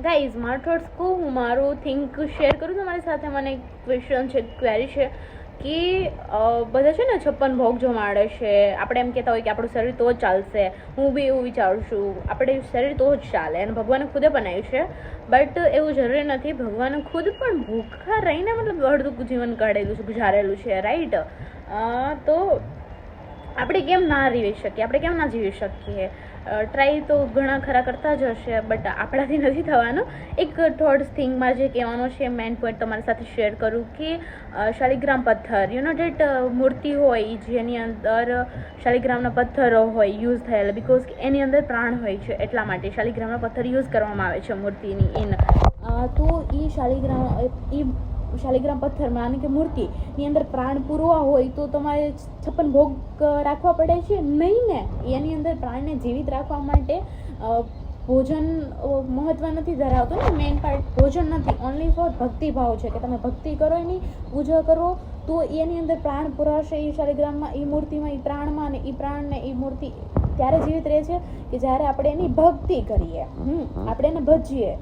Guys મારા thoughts કહું, હું મારું થિંક શેર કરું તમારી સાથે. મને એક ક્વેશ્ચન છે, ક્વેરી છે કે બધા છે ને 56 ભોગ જમાડે છે. આપણે એમ કહેતા હોય કે આપણું શરીર તો જ ચાલશે. હું બી એવું વિચારું છું, આપણે શરીર તો જ ચાલે. અને ભગવાને ખુદે બનાવ્યું છે, બટ એવું જરૂરી નથી. ભગવાને ખુદ પણ ભૂખા રહીને મતલબ અડધું જીવન કાઢેલું છે, ગુજારેલું છે, રાઈટ? તો આપણે કેમ ના રહી શકીએ, આપણે કેમ ના જીવી શકીએ? ટ્રાય તો ઘણા ખરા કરતા જ હશે, બટ આપણાથી નથી થવાનું. એક થોટ્સ થિંગમાં જે કહેવાનો છે મેઇન પોઈન્ટ તમારી સાથે શેર કરું કે શાલિગ્રામ પથ્થર, યુ નો ડેટ મૂર્તિ હોય જેની અંદર શાલિગ્રામના પથ્થરો હોય યુઝ થયેલા, બિકોઝ એની અંદર પ્રાણ હોય છે, એટલા માટે શાલિગ્રામના પથ્થર યુઝ કરવામાં આવે છે મૂર્તિની ઇન. તો એ શાલિગ્રામ પથ્થર માની કે મૂર્તિની અંદર પ્રાણ પૂરવા હોય તો તમારે 56 ભોગ રાખવા પડે છે? નહીં ને. એની અંદર પ્રાણને જીવિત રાખવા માટે ભોજન મહત્વ નથી ધરાવતું ને. મેઇન પાર્ટ ભોજન નથી, ઓનલી ફોર ભક્તિભાવ છે કે તમે ભક્તિ કરો, એની પૂજા કરો, તો એની અંદર પ્રાણ પુરાશે. એ શાલિગ્રામમાં, એ મૂર્તિમાં, એ પ્રાણમાં, ને એ પ્રાણને એ મૂર્તિ ત્યારે જીવિત રહે છે કે જ્યારે આપણે એની ભક્તિ કરીએ, આપણે એને ભજીએ.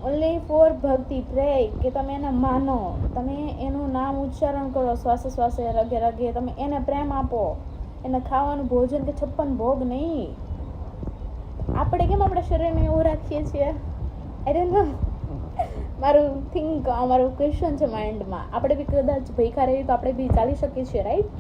ઓનલી ફોર ભક્તિ, પ્રે, કે તમે એને માનો, તમે એનું નામ ઉચ્ચારણ કરો શ્વાસે શ્વાસે, રગે રગે, તમે એને પ્રેમ આપો, એને ખાવાનું ભોજન કે 56 ભોગ નહીં. આપણે કેમ આપણા શરીરને એવું રાખીએ છીએ? I don't know. મારું ક્વેશ્ચન છે માઇન્ડમાં. આપણે બી કદાચ ભૂખ્યા રહીએ તો આપણે બી ચાલી શકીએ છીએ, રાઈટ?